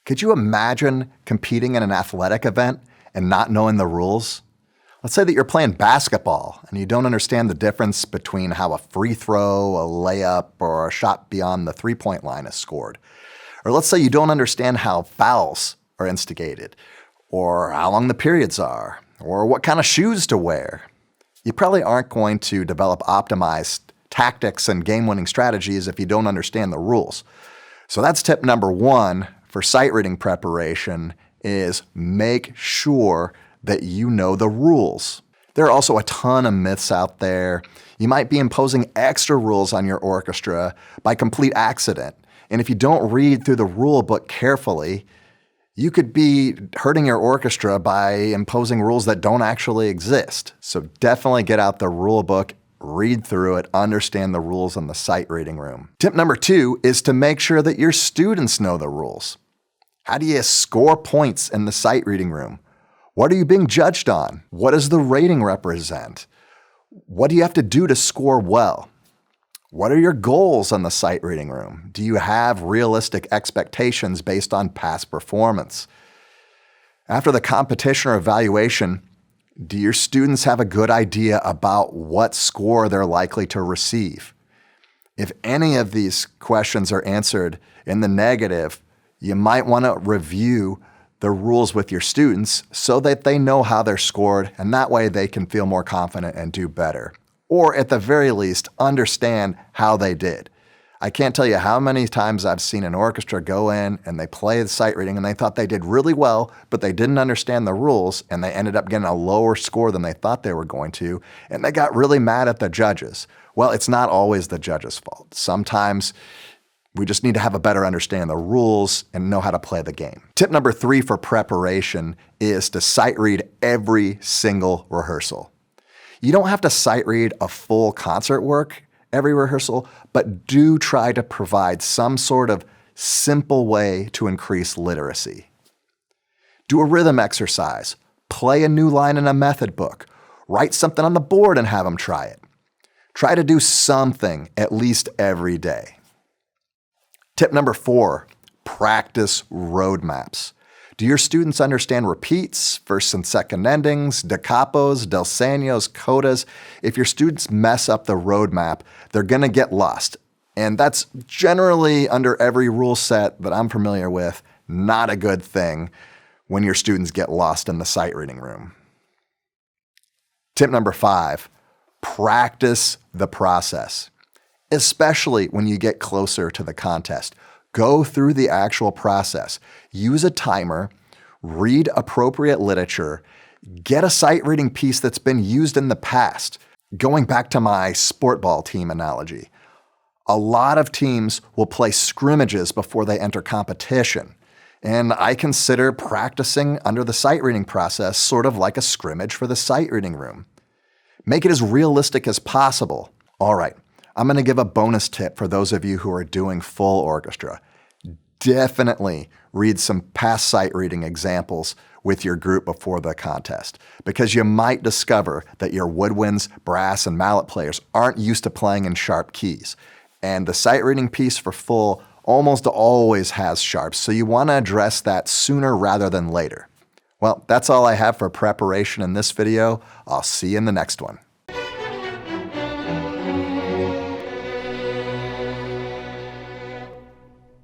Could you imagine competing in an athletic event and not knowing the rules? Let's say that you're playing basketball and you don't understand the difference between how a free throw, a layup, or a shot beyond the three-point line is scored. Or let's say you don't understand how fouls are instigated, or how long the periods are, or what kind of shoes to wear. You probably aren't going to develop optimized tactics and game-winning strategies if you don't understand the rules. So that's tip number one for sight reading preparation, is make sure that you know the rules. There are also a ton of myths out there. You might be imposing extra rules on your orchestra by complete accident. And if you don't read through the rule book carefully, you could be hurting your orchestra by imposing rules that don't actually exist. So definitely get out the rule book, read through it, understand the rules in the sight reading room. Tip number two is to make sure that your students know the rules. How do you score points in the sight reading room? What are you being judged on? What does the rating represent? What do you have to do to score well? What are your goals in the sight reading room? Do you have realistic expectations based on past performance? After the competition or evaluation, do your students have a good idea about what score they're likely to receive? If any of these questions are answered in the negative, you might want to review the rules with your students so that they know how they're scored, and that way they can feel more confident and do better. Or at the very least, understand how they did. I can't tell you how many times I've seen an orchestra go in and they play the sight reading and they thought they did really well, but they didn't understand the rules and they ended up getting a lower score than they thought they were going to, and they got really mad at the judges. Well, it's not always the judge's fault. Sometimes we just need to have a better understanding of the rules and know how to play the game. Tip number three for preparation is to sight read every single rehearsal. You don't have to sight read a full concert work every rehearsal, but do try to provide some sort of simple way to increase literacy. Do a rhythm exercise, play a new line in a method book, write something on the board and have them try it. Try to do something at least every day. Tip number four, practice roadmaps. Do your students understand repeats, first and second endings, da capos, del segnos, codas? If your students mess up the roadmap, they're going to get lost. And that's generally, under every rule set that I'm familiar with, not a good thing when your students get lost in the sight reading room. Tip number five, practice the process, especially when you get closer to the contest. Go through the actual process. Use a timer, read appropriate literature, get a sight reading piece that's been used in the past. Going back to my sport ball team analogy, a lot of teams will play scrimmages before they enter competition. And I consider practicing under the sight reading process sort of like a scrimmage for the sight reading room. Make it as realistic as possible. All right. I'm going to give a bonus tip for those of you who are doing full orchestra. Definitely read some past sight reading examples with your group before the contest, because you might discover that your woodwinds, brass, and mallet players aren't used to playing in sharp keys. And the sight reading piece for full almost always has sharps, so you want to address that sooner rather than later. Well, that's all I have for preparation in this video. I'll see you in the next one.